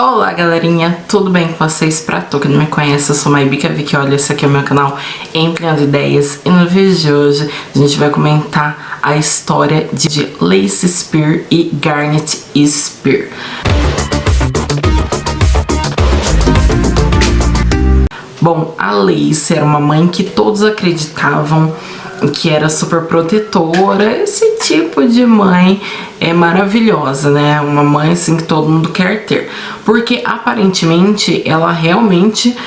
Olá galerinha, tudo bem com vocês? Pra tu que não me conhece, eu sou Maibica Vicky, olha, esse aqui é o meu canal Ampliando Ideias. E no vídeo de hoje a gente vai comentar a história de Lacey Spear e Garnet Spear. Bom, a Lacey era uma mãe que todos acreditavam que era super protetora, esse tipo de mãe é maravilhosa, né? Uma mãe assim que todo mundo quer ter, porque aparentemente ela realmente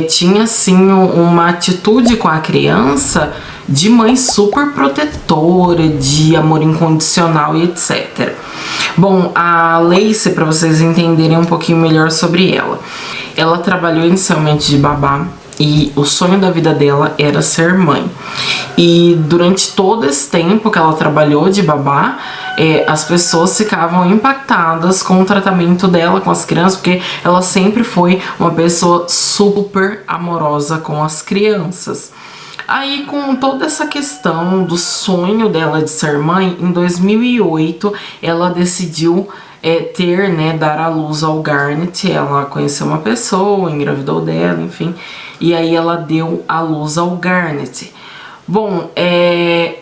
tinha assim uma atitude com a criança de mãe super protetora, de amor incondicional e etc. Bom, a Lacey, para vocês entenderem um pouquinho melhor sobre ela trabalhou inicialmente de babá e o sonho da vida dela era ser mãe. E durante todo esse tempo que ela trabalhou de babá, as pessoas ficavam impactadas com o tratamento dela com as crianças, porque ela sempre foi uma pessoa super amorosa com as crianças. Aí, com toda essa questão do sonho dela de ser mãe, em 2008 ela decidiu dar à luz ao Garnet. Ela conheceu uma pessoa, engravidou dela, enfim, e aí ela deu à luz ao Garnet. Bom,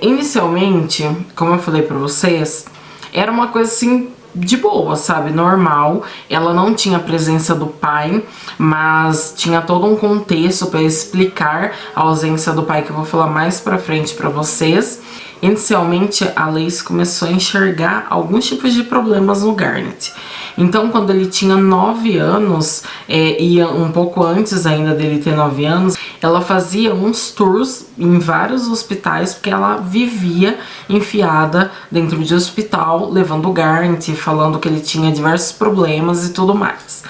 inicialmente, como eu falei pra vocês, era uma coisa assim de boa, sabe, normal. Ela não tinha a presença do pai, mas tinha todo um contexto para explicar a ausência do pai, que eu vou falar mais pra frente pra vocês. Inicialmente, a Lacey começou a enxergar alguns tipos de problemas no Garnet. Então, quando ele tinha 9 anos, e um pouco antes ainda dele ter 9 anos, ela fazia uns tours em vários hospitais, porque ela vivia enfiada dentro de hospital, levando o Garnet, falando que ele tinha diversos problemas e tudo mais.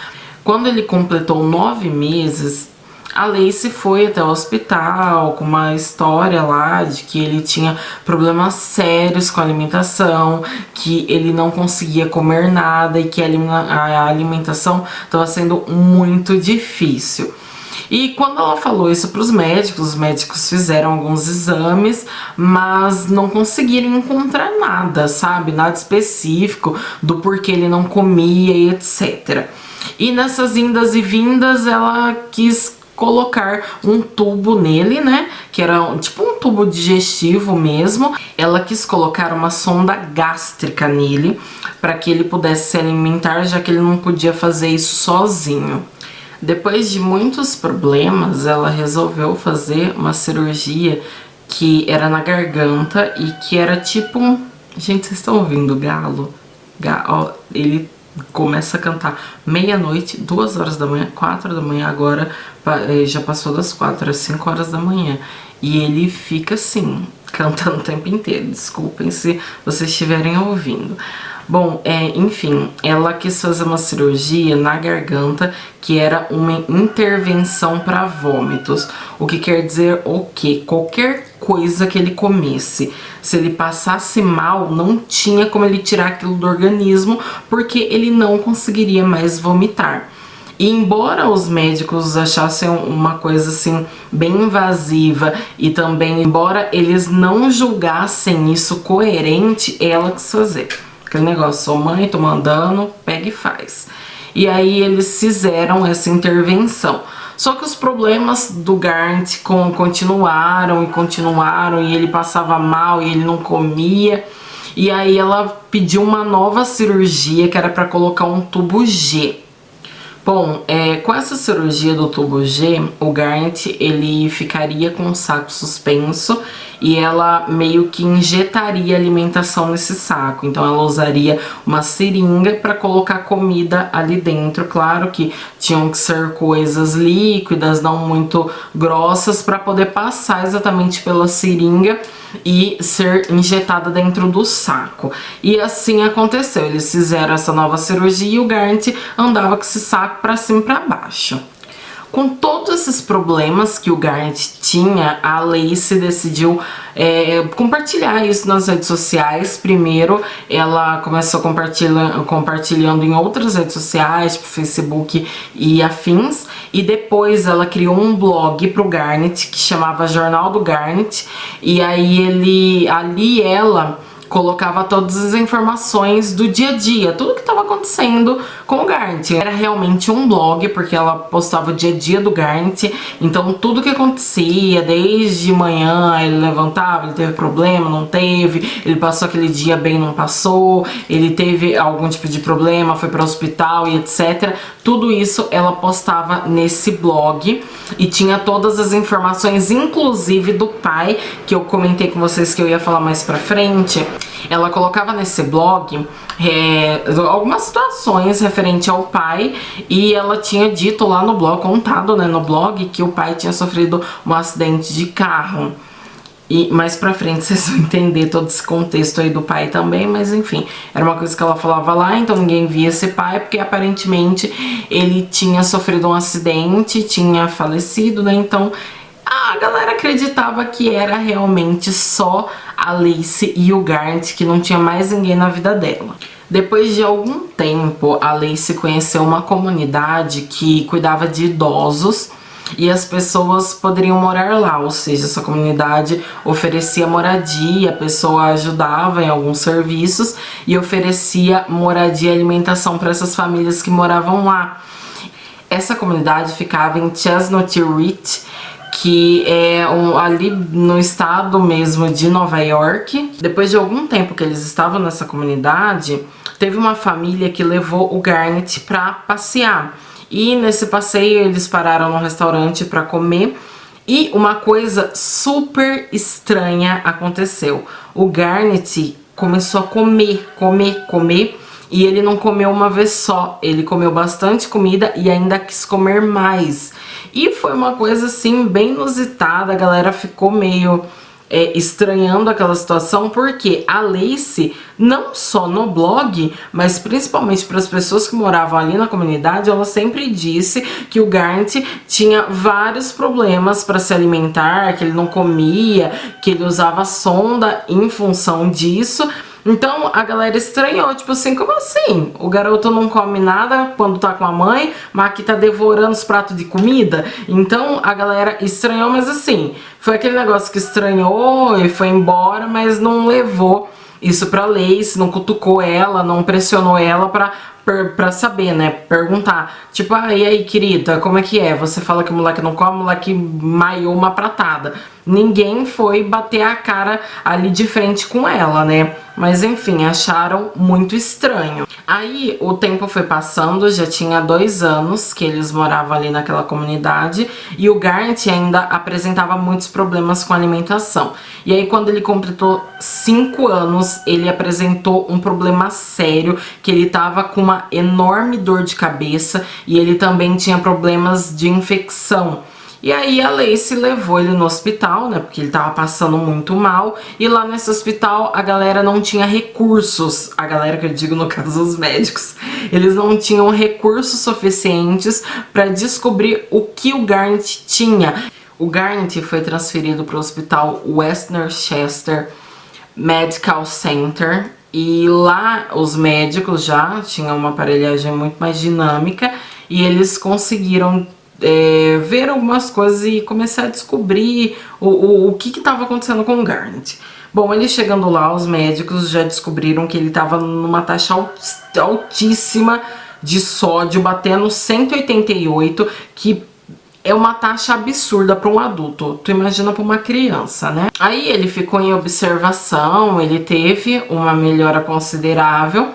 Quando ele completou 9 meses, a Lacey foi até o hospital com uma história lá de que ele tinha problemas sérios com a alimentação, que ele não conseguia comer nada e que a alimentação estava sendo muito difícil. E quando ela falou isso para os médicos fizeram alguns exames, mas não conseguiram encontrar nada, sabe? Nada específico do porquê ele não comia e etc. E nessas indas e vindas ela quis colocar um tubo nele, né, que era tipo um tubo digestivo mesmo. Ela quis colocar uma sonda gástrica nele para que ele pudesse se alimentar, já que ele não podia fazer isso sozinho. Depois de muitos problemas, ela resolveu fazer uma cirurgia que era na garganta e que era tipo um... Gente, vocês estão ouvindo o galo? Ó, ele começa a cantar meia-noite, 2 horas da manhã, 4 da manhã, agora já passou das 4, às 5 horas da manhã. E ele fica assim, cantando o tempo inteiro. Desculpem se vocês estiverem ouvindo. Bom, enfim, ela quis fazer uma cirurgia na garganta, que era uma intervenção para vômitos. O que quer dizer o quê? Qualquer coisa que ele comesse, se ele passasse mal, não tinha como ele tirar aquilo do organismo, porque ele não conseguiria mais vomitar. E embora os médicos achassem uma coisa assim bem invasiva e também embora eles não julgassem isso coerente, ela quis fazer. Aquele negócio, sou mãe, tô mandando, pega e faz. E aí eles fizeram essa intervenção. Só que os problemas do Garnet continuaram e ele passava mal e ele não comia. E aí ela pediu uma nova cirurgia que era para colocar um tubo G. Bom, com essa cirurgia do tubo G, o Garnet ele ficaria com o saco suspenso e ela meio que injetaria alimentação nesse saco. Então ela usaria uma seringa para colocar comida ali dentro. Claro que tinham que ser coisas líquidas, não muito grossas, para poder passar exatamente pela seringa e ser injetada dentro do saco. E assim aconteceu, eles fizeram essa nova cirurgia e o Garnet andava com esse saco para cima e para baixo. Com todos esses problemas que o Garnet tinha, a Lacey decidiu compartilhar isso nas redes sociais. Primeiro, ela começou compartilhando em outras redes sociais, tipo Facebook e afins. E depois ela criou um blog pro Garnet, que chamava Jornal do Garnet. E aí ali ela colocava todas as informações do dia a dia, tudo que estava acontecendo com o Garnet. Era realmente um blog, porque ela postava o dia a dia do Garnet, então tudo que acontecia, desde manhã, ele levantava, ele teve problema, não teve, ele passou aquele dia bem, não passou, ele teve algum tipo de problema, foi para o hospital e etc. Tudo isso ela postava nesse blog e tinha todas as informações, inclusive do pai, que eu comentei com vocês que eu ia falar mais pra frente. Ela colocava nesse blog algumas situações referente ao pai, e ela tinha dito lá no blog, contado, né, no blog, que o pai tinha sofrido um acidente de carro. E mais pra frente vocês vão entender todo esse contexto aí do pai também, mas enfim, era uma coisa que ela falava lá, então ninguém via esse pai, porque aparentemente ele tinha sofrido um acidente, tinha falecido, né, então a galera acreditava que era realmente só a Lacey e o Garnet, que não tinha mais ninguém na vida dela. Depois de algum tempo, a Lacey conheceu uma comunidade que cuidava de idosos e as pessoas poderiam morar lá, ou seja, essa comunidade oferecia moradia, a pessoa ajudava em alguns serviços e oferecia moradia e alimentação para essas famílias que moravam lá. Essa comunidade ficava em Chestnut Ridge, que é ali no estado mesmo de Nova York. Depois de algum tempo que eles estavam nessa comunidade, teve uma família que levou o Garnet para passear. E nesse passeio eles pararam no restaurante para comer e uma coisa super estranha aconteceu. O Garnet começou a comer, e ele não comeu uma vez só, ele comeu bastante comida e ainda quis comer mais. E foi uma coisa assim bem inusitada, a galera ficou meio estranhando aquela situação, porque a Lacey, não só no blog, mas principalmente para as pessoas que moravam ali na comunidade, ela sempre disse que o Garnet tinha vários problemas para se alimentar, que ele não comia, que ele usava sonda em função disso. Então a galera estranhou, tipo assim, como assim? O garoto não come nada quando tá com a mãe, mas aqui tá devorando os pratos de comida? Então a galera estranhou, mas assim, foi aquele negócio que estranhou e foi embora, mas não levou isso pra Lacey, não cutucou ela, não pressionou ela pra saber, né? Perguntar. Tipo, ah, e aí, querida, como é que é? Você fala que o moleque não come, o moleque maiou uma pratada. Ninguém foi bater a cara ali de frente com ela, né? Mas enfim, acharam muito estranho. Aí o tempo foi passando, já tinha 2 anos que eles moravam ali naquela comunidade e o Garnet ainda apresentava muitos problemas com a alimentação. E aí quando ele completou 5 anos, ele apresentou um problema sério, que ele tava com uma enorme dor de cabeça e ele também tinha problemas de infecção. E aí a Lacey levou ele no hospital, né, porque ele tava passando muito mal, e lá nesse hospital a galera não tinha recursos, a galera que eu digo no caso os médicos, eles não tinham recursos suficientes para descobrir o que o Garnet tinha. O Garnet foi transferido para o hospital Westchester Medical Center, e lá os médicos já tinham uma aparelhagem muito mais dinâmica e eles conseguiram ver algumas coisas e começar a descobrir o que estava acontecendo com o Garnet. Bom, ele chegando lá, os médicos já descobriram que ele estava numa taxa altíssima de sódio, batendo 188, que é uma taxa absurda para um adulto. Tu imagina para uma criança, né? Aí ele ficou em observação, ele teve uma melhora considerável.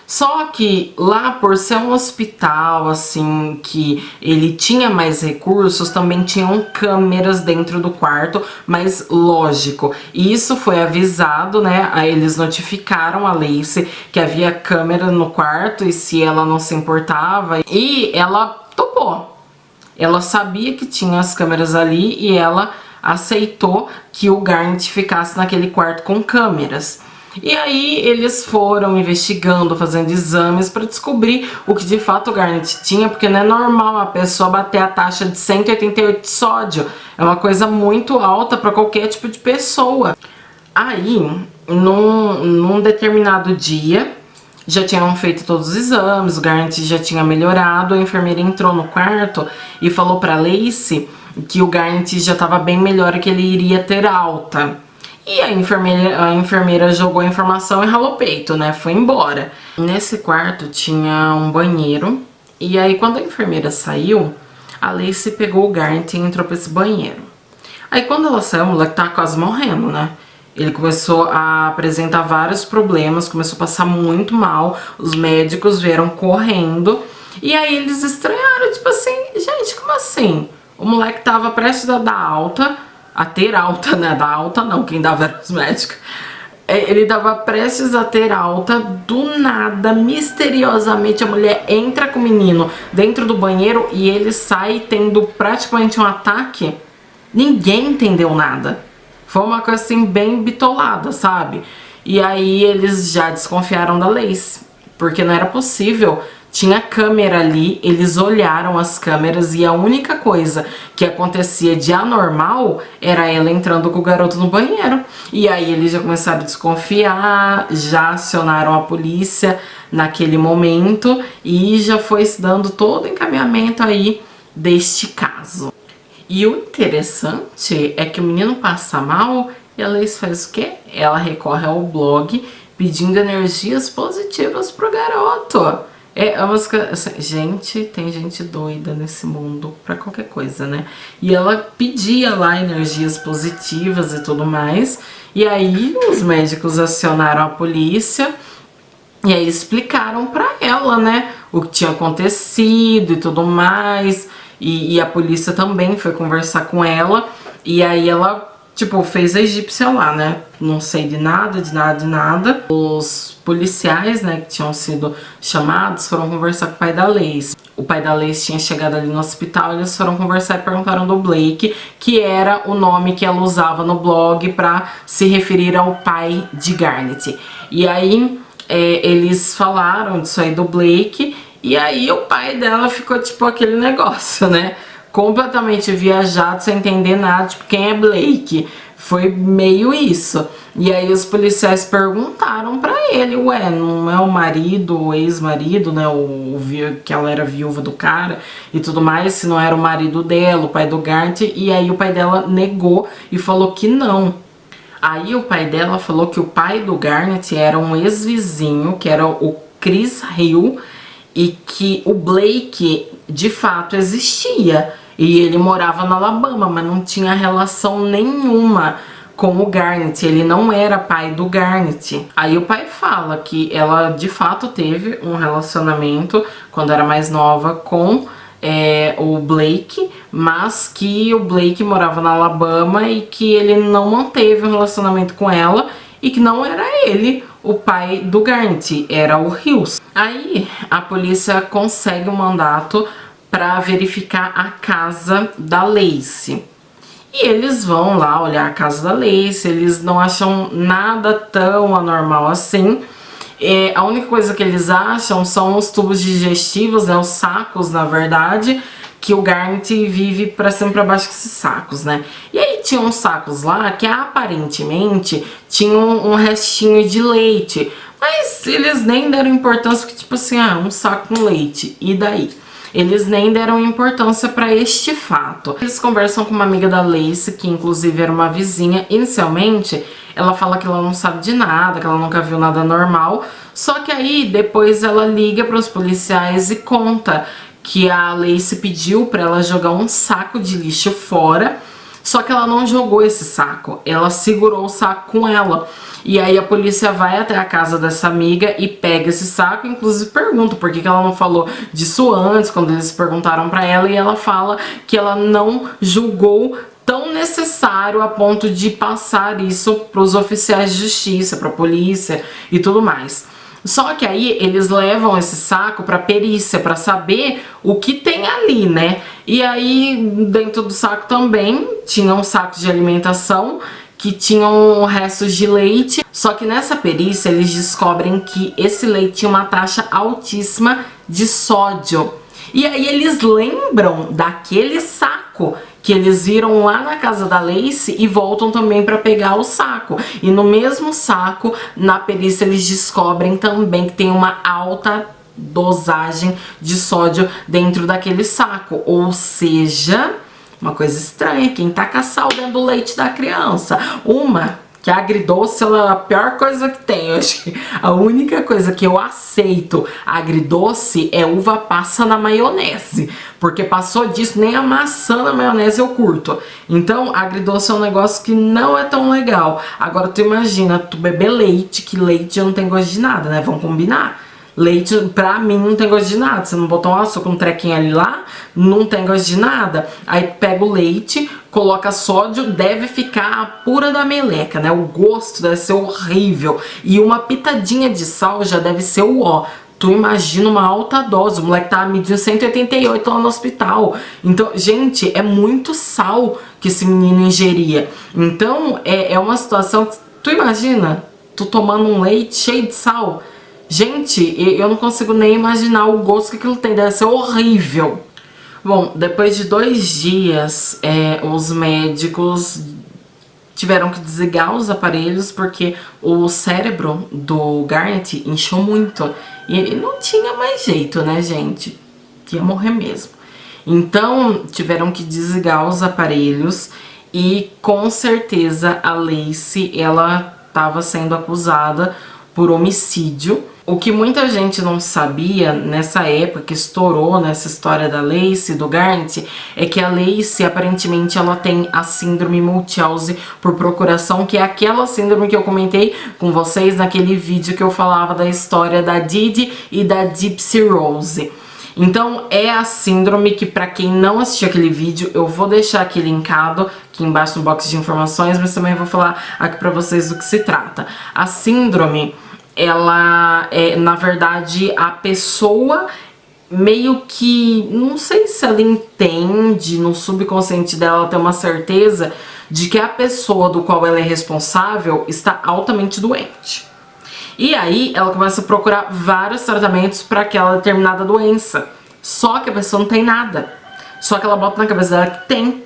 Só que lá, por ser um hospital, assim, que ele tinha mais recursos, também tinham câmeras dentro do quarto, mas lógico. E isso foi avisado, né? Aí eles notificaram a Lacey que havia câmera no quarto e se ela não se importava. E ela topou. Ela sabia que tinha as câmeras ali e ela aceitou que o Garnet ficasse naquele quarto com câmeras. E aí eles foram investigando, fazendo exames para descobrir o que de fato o Garnet tinha, porque não é normal a pessoa bater a taxa de 188 de sódio. É uma coisa muito alta para qualquer tipo de pessoa. Aí, num determinado dia, já tinham feito todos os exames, o Garnet já tinha melhorado, a enfermeira entrou no quarto e falou para Lacey que o Garnet já estava bem melhor e que ele iria ter alta. E a enfermeira jogou a informação e ralou o peito, né? Foi embora. Nesse quarto tinha um banheiro. E aí, quando a enfermeira saiu, a Lacey pegou o Garnet e entrou pra esse banheiro. Aí, quando ela saiu, o moleque tava quase morrendo, né? Ele começou a apresentar vários problemas, começou a passar muito mal. Os médicos vieram correndo. E aí, eles estranharam, tipo assim, gente, como assim? O moleque tava prestes a dar alta, a ter alta, né? Da alta não, quem dava era os médicos. Ele tava prestes a ter alta, do nada, misteriosamente, a mulher entra com o menino dentro do banheiro e ele sai tendo praticamente um ataque. Ninguém entendeu nada. Foi uma coisa assim bem bitolada, sabe? E aí eles já desconfiaram da Lacey, porque não era possível. Tinha câmera ali, eles olharam as câmeras e a única coisa que acontecia de anormal era ela entrando com o garoto no banheiro. E aí eles já começaram a desconfiar, já acionaram a polícia naquele momento e já foi se dando todo o encaminhamento aí deste caso. E o interessante é que o menino passa mal e a Lacey faz o quê? Ela recorre ao blog pedindo energias positivas pro garoto. É uma gente, tem gente doida nesse mundo pra qualquer coisa, né? E ela pedia lá energias positivas e tudo mais. E aí os médicos acionaram a polícia e aí explicaram pra ela, né, o que tinha acontecido e tudo mais. E a polícia também foi conversar com ela. E aí ela, tipo, fez a egípcia lá, né? Não sei de nada, de nada, de nada. Os policiais, né, que tinham sido chamados, foram conversar com o pai da Lacey. O pai da Lacey tinha chegado ali no hospital, eles foram conversar e perguntaram do Blake, que era o nome que ela usava no blog pra se referir ao pai de Garnet. E aí, eles falaram disso aí do Blake, e aí o pai dela ficou tipo aquele negócio, né? Completamente viajado, sem entender nada, tipo, quem é Blake? Foi meio isso. E aí os policiais perguntaram pra ele, ué, não é o marido, o ex-marido, né, que ela era viúva do cara e tudo mais, se não era o marido dela, o pai do Garnet, e aí o pai dela negou e falou que não. Aí o pai dela falou que o pai do Garnet era um ex-vizinho, que era o Chris Hill, e que o Blake de fato existia. E ele morava na Alabama, mas não tinha relação nenhuma com o Garnet. Ele não era pai do Garnet. Aí o pai fala que ela de fato teve um relacionamento quando era mais nova com o Blake, mas que o Blake morava na Alabama e que ele não manteve um relacionamento com ela e que não era ele o pai do Garnet, era o Hills. Aí a polícia consegue um mandato para verificar a casa da Lacey. E eles vão lá olhar a casa da Lacey, eles não acham nada tão anormal assim. A única coisa que eles acham são os tubos digestivos, né, os sacos, na verdade, que o Garnet vive pra cima e pra baixo com esses sacos, né? E aí tinha uns sacos lá que aparentemente tinham um restinho de leite, mas eles nem deram importância, porque tipo assim, um saco com leite, e daí? Eles nem deram importância pra este fato. Eles conversam com uma amiga da Lacey, que inclusive era uma vizinha. Inicialmente, ela fala que ela não sabe de nada, que ela nunca viu nada normal. Só que aí, depois ela liga para os policiais e conta que a Lacey pediu pra ela jogar um saco de lixo fora. Só que ela não jogou esse saco, ela segurou o saco com ela. E aí a polícia vai até a casa dessa amiga e pega esse saco, inclusive pergunta por que ela não falou disso antes, quando eles perguntaram pra ela, e ela fala que ela não julgou tão necessário a ponto de passar isso pros oficiais de justiça, pra polícia e tudo mais. Só que aí eles levam esse saco pra perícia, pra saber o que tem ali, né? E aí dentro do saco também tinha um saco de alimentação que tinham restos de leite. Só que nessa perícia eles descobrem que esse leite tinha uma taxa altíssima de sódio. E aí eles lembram daquele saco que eles viram lá na casa da Lacey e voltam também para pegar o saco. E no mesmo saco, na perícia, eles descobrem também que tem uma alta dosagem de sódio dentro daquele saco. Ou seja, uma coisa estranha, quem taca sal dentro do leite da criança? Uma que a agridoce ela é a pior coisa que tem. Eu acho que a única coisa que eu aceito agridoce é uva passa na maionese. Porque passou disso, nem a maçã na maionese eu curto. Então, agridoce é um negócio que não é tão legal. Agora, tu imagina, tu beber leite, que leite não tem gosto de nada, né? Vamos combinar? Leite, pra mim, não tem gosto de nada. Você não botou um açúcar, um trequinho ali lá, não tem gosto de nada. Aí pega o leite, coloca sódio, deve ficar a pura da meleca, né? O gosto deve ser horrível. E uma pitadinha de sal já deve ser o ó. Tu imagina uma alta dose, o moleque tava medindo 188 lá no hospital. Então, gente, é muito sal que esse menino ingeria. Então, é uma situação que tu imagina, tu tomando um leite cheio de sal. Gente, eu não consigo nem imaginar o gosto que aquilo tem, deve ser horrível. Bom, depois de 2 dias, os médicos tiveram que desligar os aparelhos porque o cérebro do Garnet inchou muito. E ele não tinha mais jeito, né, gente? Ia morrer mesmo. Então, tiveram que desligar os aparelhos e, com certeza, a Lacey, ela estava sendo acusada por homicídio. O que muita gente não sabia nessa época que estourou nessa história da Lacey, do Garnet, é que a Lacey, aparentemente, ela tem a síndrome Munchausen por procuração, que é aquela síndrome que eu comentei com vocês naquele vídeo que eu falava da história da Didi e da Gypsy Rose. Então, é a síndrome que, pra quem não assistiu aquele vídeo, eu vou deixar aqui linkado aqui embaixo no box de informações, mas também vou falar aqui pra vocês do que se trata. A síndrome, ela é, na verdade, a pessoa meio que, não sei se ela entende, no subconsciente dela ela tem uma certeza de que a pessoa do qual ela é responsável está altamente doente. E aí ela começa a procurar vários tratamentos para aquela determinada doença. Só que a pessoa não tem nada. Só que ela bota na cabeça dela que tem.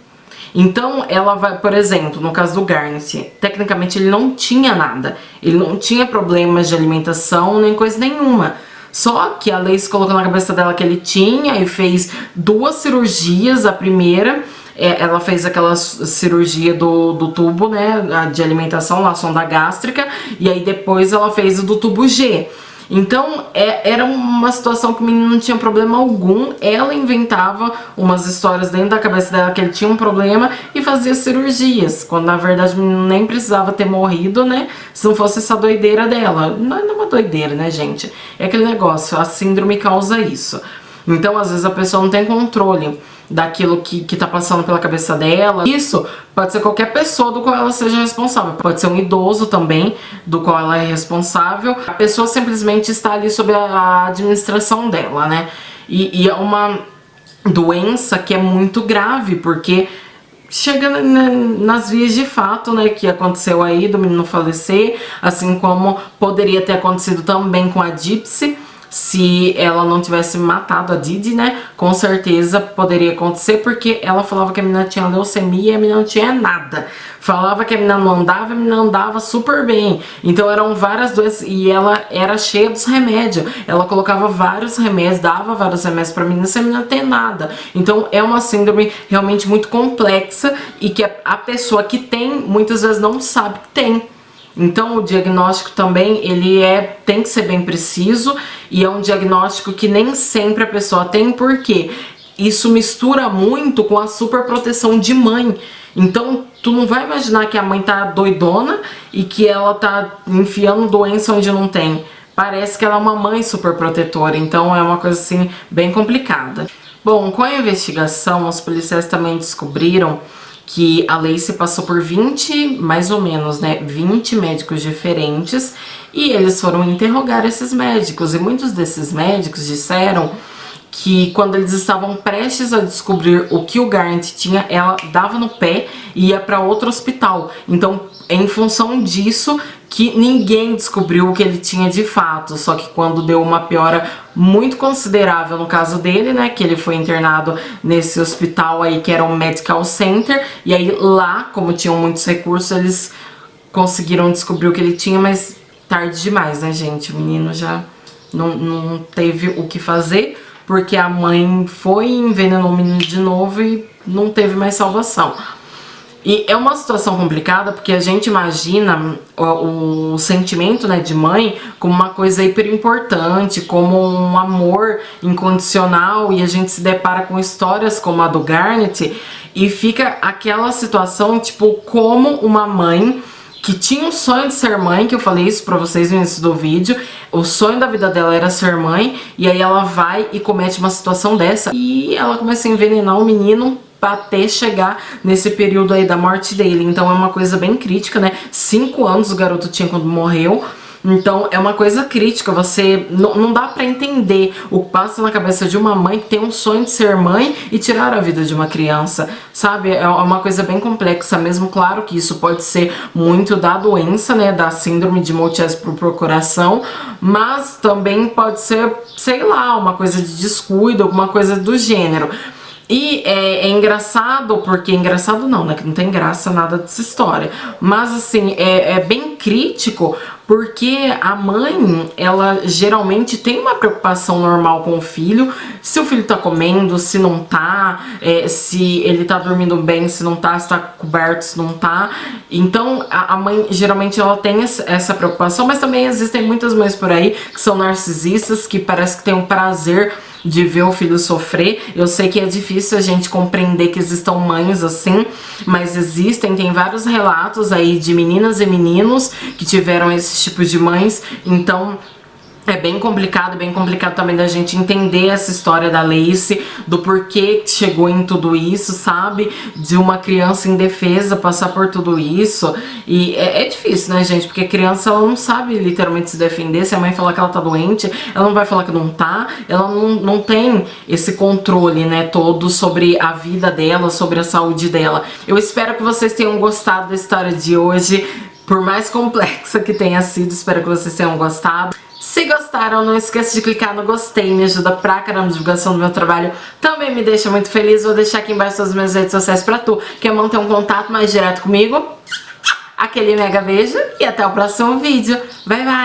Então ela vai, por exemplo, no caso do Garnet, tecnicamente ele não tinha nada. Ele não tinha problemas de alimentação nem coisa nenhuma. Só que a Lacey colocou na cabeça dela que ele tinha e fez 2 cirurgias. A primeira, ela fez aquela cirurgia do tubo, né, de alimentação, a sonda gástrica, e aí depois ela fez o do tubo G. Então, era uma situação que o menino não tinha problema algum. Ela inventava umas histórias dentro da cabeça dela que ele tinha um problema e fazia cirurgias, quando na verdade o menino nem precisava ter morrido, né, se não fosse essa doideira dela. Não é uma doideira, né, gente? É aquele negócio, a síndrome causa isso. Então, às vezes a pessoa não tem controle daquilo que tá passando pela cabeça dela. Isso pode ser qualquer pessoa do qual ela seja responsável. Pode ser um idoso também, do qual ela é responsável. A pessoa simplesmente está ali sob a administração dela, né? E é uma doença que é muito grave, porque chega nas vias de fato, né, que aconteceu aí do menino falecer, assim como poderia ter acontecido também com a Gypsy. Se ela não tivesse matado a Didi, né, com certeza poderia acontecer, porque ela falava que a menina tinha leucemia e a menina não tinha nada. Falava que a menina não andava, a menina andava super bem. Então eram várias doenças e ela era cheia dos remédios. Ela colocava vários remédios, dava vários remédios pra menina sem a menina ter nada. Então é uma síndrome realmente muito complexa e que a pessoa que tem, muitas vezes não sabe que tem. Então o diagnóstico também, ele tem que ser bem preciso, e é um diagnóstico que nem sempre a pessoa tem, porque isso mistura muito com a superproteção de mãe. Então tu não vai imaginar que a mãe tá doidona e que ela tá enfiando doença onde não tem. Parece que ela é uma mãe superprotetora, então é uma coisa assim bem complicada. Bom, com a investigação, os policiais também descobriram que a Lacey passou por 20, mais ou menos, né, 20 médicos diferentes, e eles foram interrogar esses médicos, e muitos desses médicos disseram que quando eles estavam prestes a descobrir o que o Garnet tinha, ela dava no pé e ia para outro hospital. Então, em função disso, que ninguém descobriu o que ele tinha de fato. Só que quando deu uma piora muito considerável no caso dele, né, que ele foi internado nesse hospital aí que era um medical center, e aí lá, como tinham muitos recursos, eles conseguiram descobrir o que ele tinha, mas tarde demais, né, gente? O menino já não teve o que fazer, porque a mãe foi e envenenou o menino de novo e não teve mais salvação. E é uma situação complicada porque a gente imagina o sentimento, né, de mãe como uma coisa hiper importante, como um amor incondicional, e a gente se depara com histórias como a do Garnet e fica aquela situação, tipo, como uma mãe que tinha um sonho de ser mãe, que eu falei isso pra vocês no início do vídeo, o sonho da vida dela era ser mãe, e aí ela vai e comete uma situação dessa, e ela começa a envenenar o menino até chegar nesse período aí da morte dele. Então é uma coisa bem crítica, né? 5 anos o garoto tinha quando morreu. Então é uma coisa crítica, você não dá pra entender o que passa na cabeça de uma mãe que tem um sonho de ser mãe e tirar a vida de uma criança, sabe? É uma coisa bem complexa mesmo. Claro que isso pode ser muito da doença, né, da síndrome de Moltius por procuração, mas também pode ser, sei lá, uma coisa de descuido, alguma coisa do gênero. E é engraçado, porque engraçado não, né, que não tem graça nada dessa história, mas assim, é bem crítico, porque a mãe, ela geralmente tem uma preocupação normal com o filho, se o filho tá comendo, se não tá, se ele tá dormindo bem, se não tá, se tá coberto, se não tá. Então a mãe geralmente ela tem essa preocupação, mas também existem muitas mães por aí que são narcisistas, que parece que tem um prazer de ver o filho sofrer. Eu sei que é difícil a gente compreender que existam mães assim, mas existem, tem vários relatos aí de meninas e meninos que tiveram esses tipos de mães. Então é bem complicado também da gente entender essa história da Lacey, do porquê que chegou em tudo isso, sabe? De uma criança indefesa passar por tudo isso. E é difícil, né, gente? Porque a criança, ela não sabe literalmente se defender. Se a mãe falar que ela tá doente, ela não vai falar que não tá. Ela não tem esse controle, né, todo sobre a vida dela, sobre a saúde dela. Eu espero que vocês tenham gostado da história de hoje. Por mais complexa que tenha sido, espero que vocês tenham gostado. Se gostaram, não esqueça de clicar no gostei, me ajuda pra caramba na divulgação do meu trabalho, também me deixa muito feliz. Vou deixar aqui embaixo todas as minhas redes sociais pra tu, quer manter um contato mais direto comigo. Aquele mega beijo e até o próximo vídeo. Bye, bye!